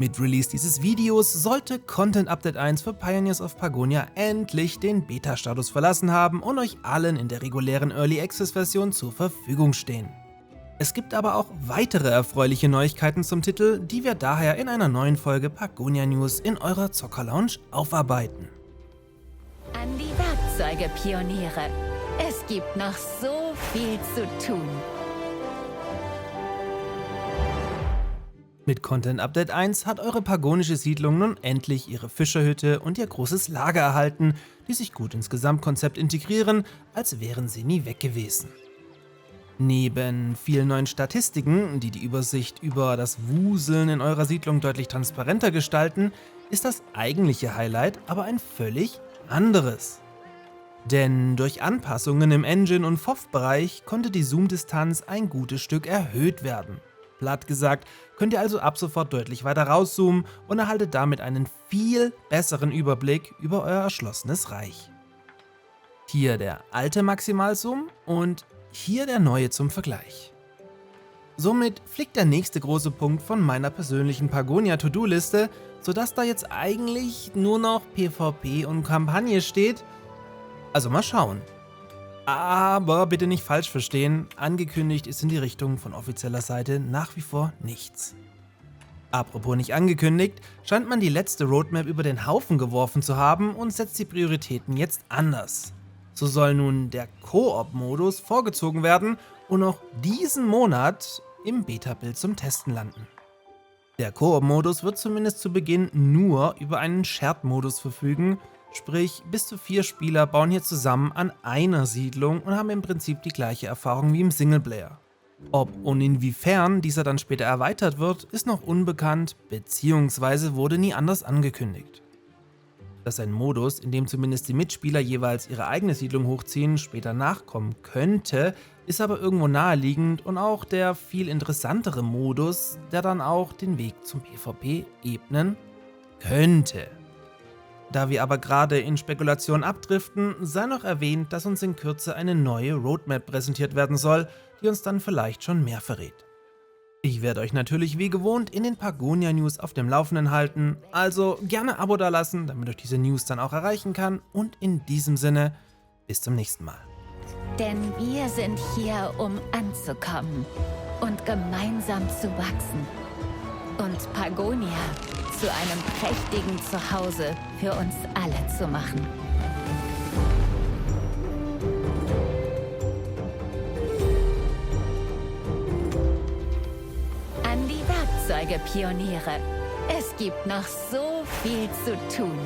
Mit Release dieses Videos sollte Content Update 1 für Pioneers of Pagonia endlich den Beta-Status verlassen haben und euch allen in der regulären Early Access-Version zur Verfügung stehen. Es gibt aber auch weitere erfreuliche Neuigkeiten zum Titel, die wir daher in einer neuen Folge Pagonia News in eurer Zocker-Lounge aufarbeiten. An die Werkzeuge-Pioniere. Es gibt noch so viel zu tun. Mit Content Update 1 hat eure pagonische Siedlung nun endlich ihre Fischerhütte und ihr großes Lager erhalten, die sich gut ins Gesamtkonzept integrieren, als wären sie nie weg gewesen. Neben vielen neuen Statistiken, die die Übersicht über das Wuseln in eurer Siedlung deutlich transparenter gestalten, ist das eigentliche Highlight aber ein völlig anderes. Denn durch Anpassungen im Engine- und FOV-Bereich konnte die Zoom-Distanz ein gutes Stück erhöht werden. Platt gesagt, könnt ihr also ab sofort deutlich weiter rauszoomen und erhaltet damit einen viel besseren Überblick über euer erschlossenes Reich. Hier der alte Maximalzoom und hier der neue zum Vergleich. Somit fliegt der nächste große Punkt von meiner persönlichen Pagonia-To-Do-Liste, sodass da jetzt eigentlich nur noch PvP und Kampagne steht. Also mal schauen. Aber bitte nicht falsch verstehen, angekündigt ist in die Richtung von offizieller Seite nach wie vor nichts. Apropos nicht angekündigt, scheint man die letzte Roadmap über den Haufen geworfen zu haben und setzt die Prioritäten jetzt anders. So soll nun der Koop-Modus vorgezogen werden und noch diesen Monat im Beta-Bild zum Testen landen. Der Koop-Modus wird zumindest zu Beginn nur über einen Shared-Modus verfügen, sprich bis zu 4 Spieler bauen hier zusammen an einer Siedlung und haben im Prinzip die gleiche Erfahrung wie im Singleplayer. Ob und inwiefern dieser dann später erweitert wird, ist noch unbekannt bzw. wurde nie anders angekündigt. Dass ein Modus, in dem zumindest die Mitspieler jeweils ihre eigene Siedlung hochziehen, später nachkommen könnte, ist aber irgendwo naheliegend und auch der viel interessantere Modus, der dann auch den Weg zum PvP ebnen könnte. Da wir aber gerade in Spekulationen abdriften, sei noch erwähnt, dass uns in Kürze eine neue Roadmap präsentiert werden soll, die uns dann vielleicht schon mehr verrät. Ich werde euch natürlich wie gewohnt in den Pagonia News auf dem Laufenden halten, also gerne Abo dalassen, damit euch diese News dann auch erreichen kann und in diesem Sinne, bis zum nächsten Mal. Denn wir sind hier, um anzukommen und gemeinsam zu wachsen. Und Pagonia zu einem prächtigen Zuhause für uns alle zu machen. An die Werkzeuge-Pioniere. Es gibt noch so viel zu tun.